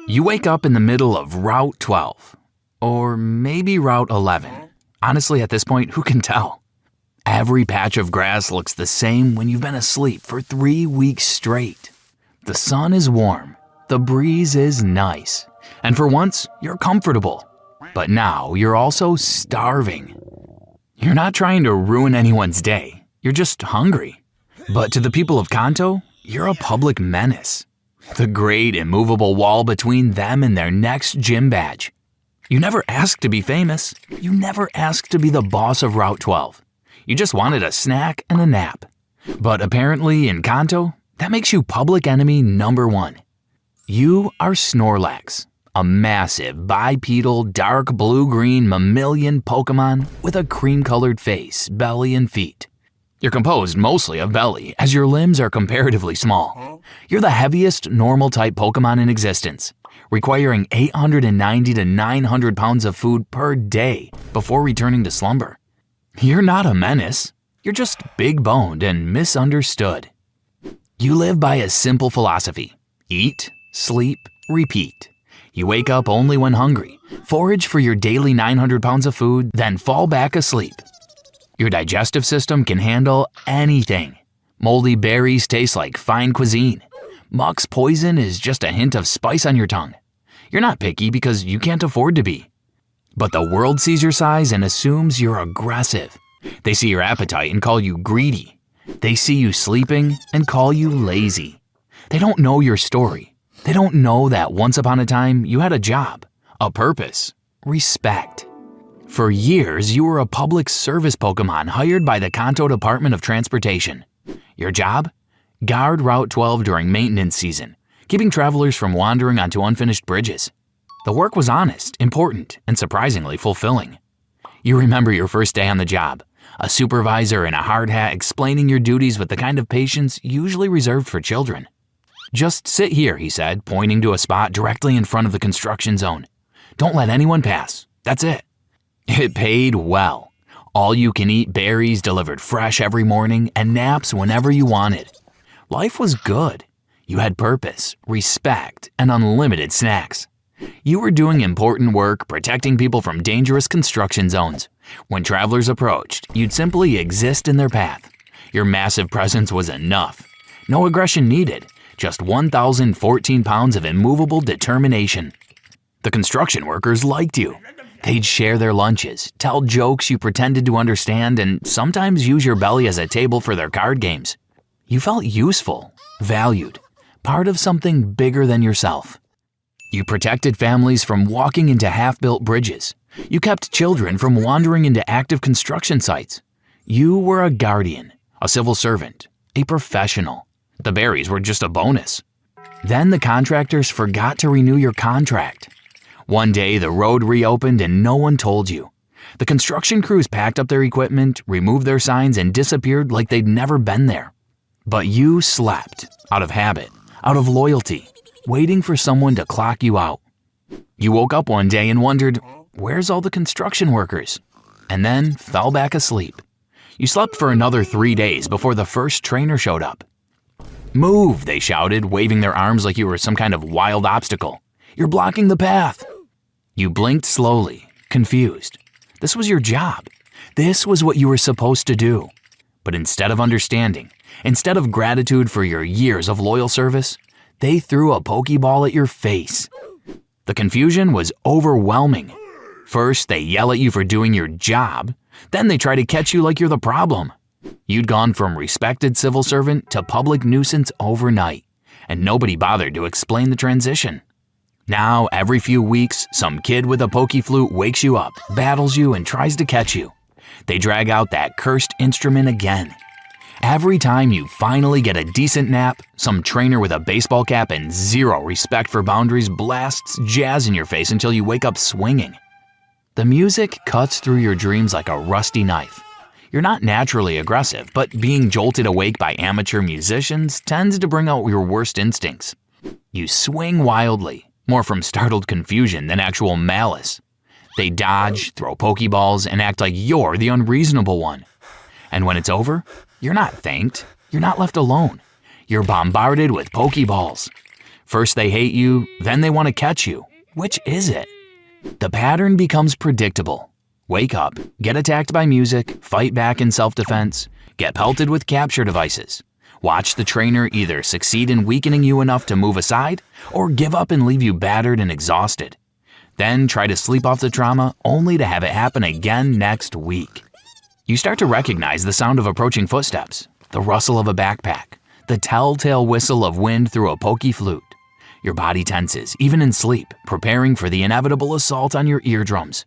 You wake up in the middle of Route 12, or maybe Route 11. Honestly, at this point, who can tell? Every patch of grass looks the same when you've been asleep for 3 weeks straight. The sun is warm, the breeze is nice, and for once, you're comfortable. But now you're also starving. You're not trying to ruin anyone's day, you're just hungry. But to the people of Kanto, you're a public menace. The great immovable wall between them and their next gym badge. You never asked to be famous. You never asked to be the boss of Route 12. You just wanted a snack and a nap. But apparently in Kanto, that makes you public enemy number 1. You are Snorlax, a massive bipedal dark blue-green mammalian Pokémon with a cream-colored face, belly, and feet. You're composed mostly of belly, as your limbs are comparatively small. You're the heaviest normal-type Pokémon in existence, requiring 890 to 900 pounds of food per day before returning to slumber. You're not a menace, you're just big-boned and misunderstood. You live by a simple philosophy: eat, sleep, repeat. You wake up only when hungry, forage for your daily 900 pounds of food, then fall back asleep. Your digestive system can handle anything. Moldy berries taste like fine cuisine. Muck's poison is just a hint of spice on your tongue. You're not picky because you can't afford to be. But the world sees your size and assumes you're aggressive. They see your appetite and call you greedy. They see you sleeping and call you lazy. They don't know your story. They don't know that once upon a time you had a job, a purpose, respect. For years, you were a public service Pokémon hired by the Kanto Department of Transportation. Your job? Guard Route 12 during maintenance season, keeping travelers from wandering onto unfinished bridges. The work was honest, important, and surprisingly fulfilling. You remember your first day on the job, a supervisor in a hard hat explaining your duties with the kind of patience usually reserved for children. "Just sit here," he said, pointing to a spot directly in front of the construction zone. "Don't let anyone pass. That's it." It paid well. All-you-can-eat berries delivered fresh every morning and naps whenever you wanted. Life was good. You had purpose, respect, and unlimited snacks. You were doing important work protecting people from dangerous construction zones. When travelers approached, you'd simply exist in their path. Your massive presence was enough. No aggression needed, just 1,014 pounds of immovable determination. The construction workers liked you. They'd share their lunches, tell jokes you pretended to understand, and sometimes use your belly as a table for their card games. You felt useful, valued, part of something bigger than yourself. You protected families from walking into half-built bridges. You kept children from wandering into active construction sites. You were a guardian, a civil servant, a professional. The berries were just a bonus. Then the contractors forgot to renew your contract. One day, the road reopened and no one told you. The construction crews packed up their equipment, removed their signs, and disappeared like they'd never been there. But you slept, out of habit, out of loyalty, waiting for someone to clock you out. You woke up one day and wondered, where's all the construction workers? And then fell back asleep. You slept for another 3 days before the first trainer showed up. "Move," they shouted, waving their arms like you were some kind of wild obstacle. "You're blocking the path." You blinked slowly, confused. This was your job. This was what you were supposed to do. But instead of understanding, instead of gratitude for your years of loyal service, they threw a Pokeball at your face. The confusion was overwhelming. First, they yell at you for doing your job. Then they try to catch you like you're the problem. You'd gone from respected civil servant to public nuisance overnight, and nobody bothered to explain the transition. Now, every few weeks, some kid with a Pokeflute wakes you up, battles you, and tries to catch you. They drag out that cursed instrument again. Every time you finally get a decent nap, some trainer with a baseball cap and zero respect for boundaries blasts jazz in your face until you wake up swinging. The music cuts through your dreams like a rusty knife. You're not naturally aggressive, but being jolted awake by amateur musicians tends to bring out your worst instincts. You swing wildly, more from startled confusion than actual malice. They dodge, throw Pokeballs, and act like you're the unreasonable one. And when it's over, you're not thanked, you're not left alone. You're bombarded with Pokeballs. First they hate you, then they want to catch you. Which is it? The pattern becomes predictable. Wake up, get attacked by music, fight back in self-defense, get pelted with capture devices. Watch the trainer either succeed in weakening you enough to move aside or give up and leave you battered and exhausted. Then try to sleep off the trauma only to have it happen again next week. You start to recognize the sound of approaching footsteps, the rustle of a backpack, the telltale whistle of wind through a pokey flute. Your body tenses, even in sleep, preparing for the inevitable assault on your eardrums.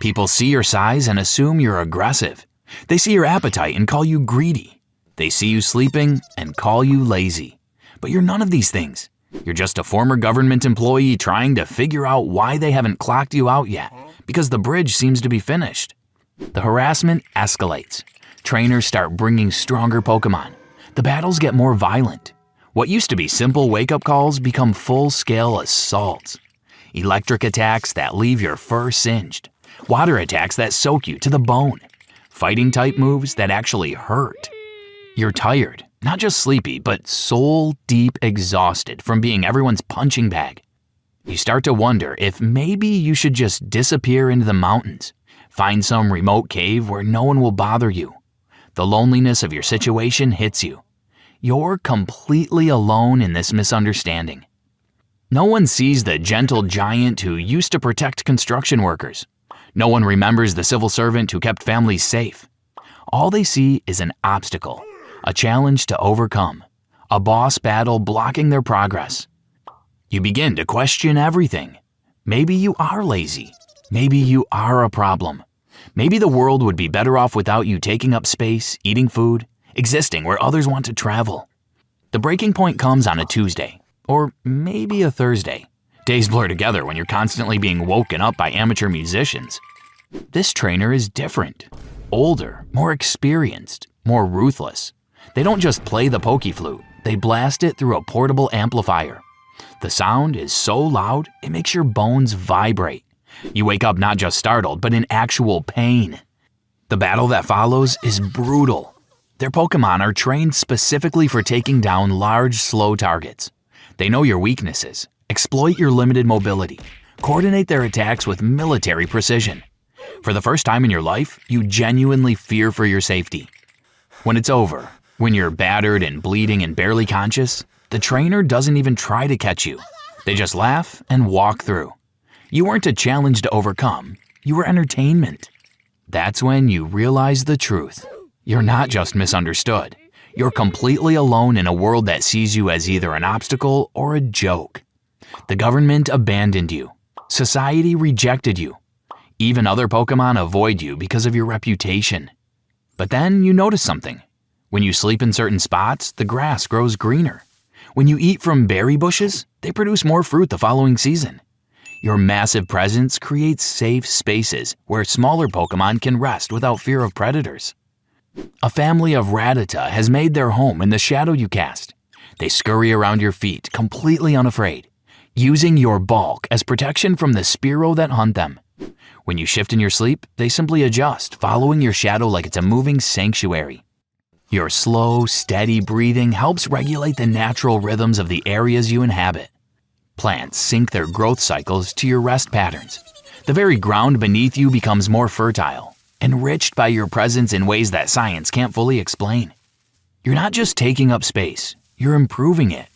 People see your size and assume you're aggressive. They see your appetite and call you greedy. They see you sleeping and call you lazy. But you're none of these things. You're just a former government employee trying to figure out why they haven't clocked you out yet, because the bridge seems to be finished. The harassment escalates. Trainers start bringing stronger Pokémon. The battles get more violent. What used to be simple wake-up calls become full-scale assaults. Electric attacks that leave your fur singed. Water attacks that soak you to the bone. Fighting-type moves that actually hurt. You're tired, not just sleepy, but soul-deep exhausted from being everyone's punching bag. You start to wonder if maybe you should just disappear into the mountains. Find some remote cave where no one will bother you. The loneliness of your situation hits you. You're completely alone in this misunderstanding. No one sees the gentle giant who used to protect construction workers. No one remembers the civil servant who kept families safe. All they see is an obstacle, a challenge to overcome, a boss battle blocking their progress. You begin to question everything. Maybe you are lazy. Maybe you are a problem. Maybe the world would be better off without you taking up space, eating food, existing where others want to travel. The breaking point comes on a Tuesday, or maybe a Thursday. Days blur together when you're constantly being woken up by amateur musicians. This trainer is different. Older, more experienced, more ruthless. They don't just play the pokey flute, they blast it through a portable amplifier. The sound is so loud, it makes your bones vibrate. You wake up not just startled, but in actual pain. The battle that follows is brutal. Their Pokémon are trained specifically for taking down large, slow targets. They know your weaknesses, exploit your limited mobility, coordinate their attacks with military precision. For the first time in your life, you genuinely fear for your safety. When it's over, when you're battered and bleeding and barely conscious, the trainer doesn't even try to catch you. They just laugh and walk through. You weren't a challenge to overcome, you were entertainment. That's when you realize the truth. You're not just misunderstood. You're completely alone in a world that sees you as either an obstacle or a joke. The government abandoned you. Society rejected you. Even other Pokémon avoid you because of your reputation. But then you notice something. When you sleep in certain spots, the grass grows greener. When you eat from berry bushes, they produce more fruit the following season. Your massive presence creates safe spaces where smaller Pokémon can rest without fear of predators. A family of Rattata has made their home in the shadow you cast. They scurry around your feet, completely unafraid, using your bulk as protection from the Spearow that hunt them. When you shift in your sleep, they simply adjust, following your shadow like it's a moving sanctuary. Your slow, steady breathing helps regulate the natural rhythms of the areas you inhabit. Plants sync their growth cycles to your rest patterns. The very ground beneath you becomes more fertile, enriched by your presence in ways that science can't fully explain. You're not just taking up space, you're improving it.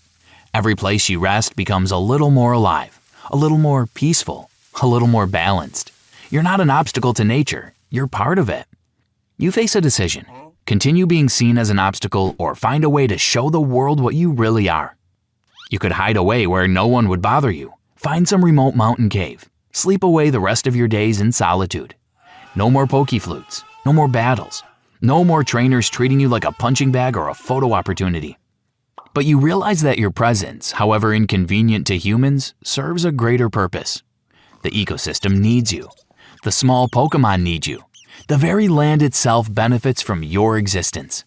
Every place you rest becomes a little more alive, a little more peaceful, a little more balanced. You're not an obstacle to nature, you're part of it. You face a decision. Continue being seen as an obstacle or find a way to show the world what you really are. You could hide away where no one would bother you. Find some remote mountain cave. Sleep away the rest of your days in solitude. No more Pokéflutes, no more battles, no more trainers treating you like a punching bag or a photo opportunity. But you realize that your presence, however inconvenient to humans, serves a greater purpose. The ecosystem needs you. The small Pokémon need you. The very land itself benefits from your existence.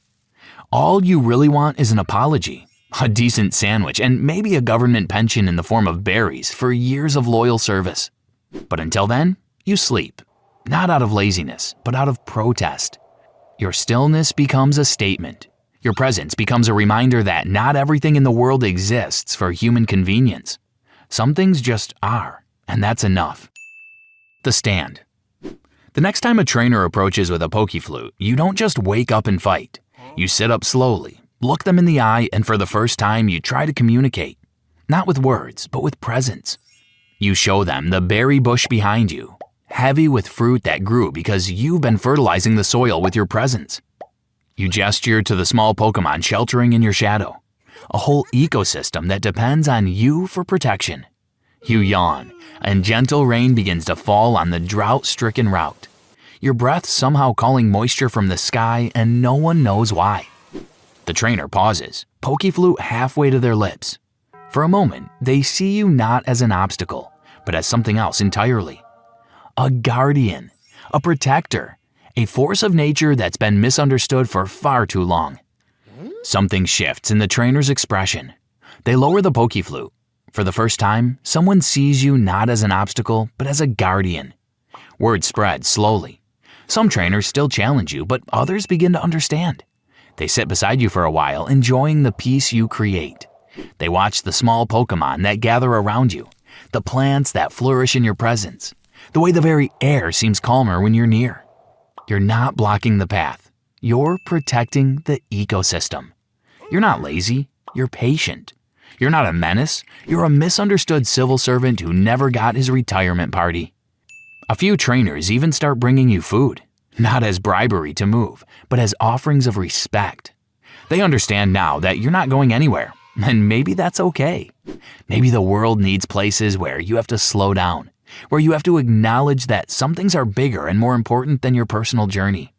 All you really want is an apology, a decent sandwich, and maybe a government pension in the form of berries for years of loyal service. But until then, you sleep. Not out of laziness, but out of protest. Your stillness becomes a statement. Your presence becomes a reminder that not everything in the world exists for human convenience. Some things just are, and that's enough. The stand. The next time a trainer approaches with a Pokeflute, you don't just wake up and fight. You sit up slowly, look them in the eye, and for the first time you try to communicate. Not with words, but with presence. You show them the berry bush behind you, heavy with fruit that grew because you've been fertilizing the soil with your presence. You gesture to the small Pokémon sheltering in your shadow, a whole ecosystem that depends on you for protection. You yawn, and gentle rain begins to fall on the drought-stricken route. Your breath somehow calling moisture from the sky, and no one knows why. The trainer pauses, Pokeflute halfway to their lips. For a moment, they see you not as an obstacle, but as something else entirely. A guardian, a protector, a force of nature that's been misunderstood for far too long. Something shifts in the trainer's expression. They lower the Pokeflute. For the first time, someone sees you not as an obstacle, but as a guardian. Word spreads slowly. Some trainers still challenge you, but others begin to understand. They sit beside you for a while, enjoying the peace you create. They watch the small Pokémon that gather around you, the plants that flourish in your presence, the way the very air seems calmer when you're near. You're not blocking the path. You're protecting the ecosystem. You're not lazy. You're patient. You're not a menace. You're a misunderstood civil servant who never got his retirement party. A few trainers even start bringing you food, not as bribery to move, but as offerings of respect. They understand now that you're not going anywhere, and maybe that's okay. Maybe the world needs places where you have to slow down, where you have to acknowledge that some things are bigger and more important than your personal journey.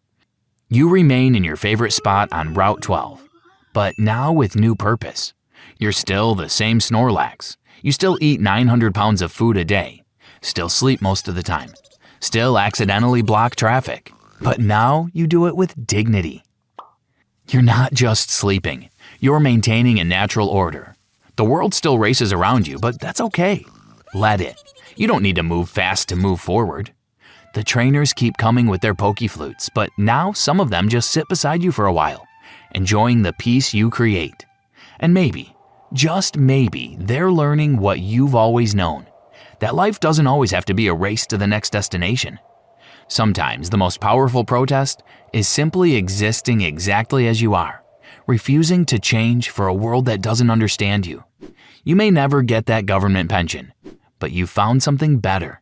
You remain in your favorite spot on Route 12, but now with new purpose. You're still the same Snorlax. You still eat 900 pounds of food a day, still sleep most of the time, still accidentally block traffic, but now you do it with dignity. You're not just sleeping, you're maintaining a natural order. The world still races around you, but that's okay. Let it. You don't need to move fast to move forward. The trainers keep coming with their Pokeflutes, but now some of them just sit beside you for a while, enjoying the peace you create. And maybe, just maybe, they're learning what you've always known, that life doesn't always have to be a race to the next destination. Sometimes the most powerful protest is simply existing exactly as you are, refusing to change for a world that doesn't understand you. You may never get that government pension, but you found something better.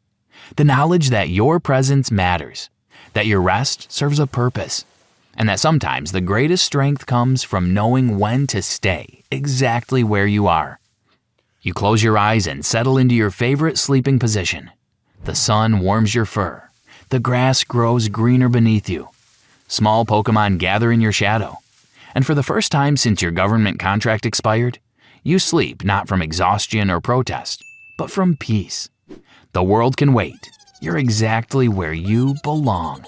The knowledge that your presence matters, that your rest serves a purpose, and that sometimes the greatest strength comes from knowing when to stay exactly where you are. You close your eyes and settle into your favorite sleeping position. The sun warms your fur. The grass grows greener beneath you. Small Pokémon gather in your shadow. And for the first time since your government contract expired, you sleep not from exhaustion or protest, but from peace. The world can wait. You're exactly where you belong.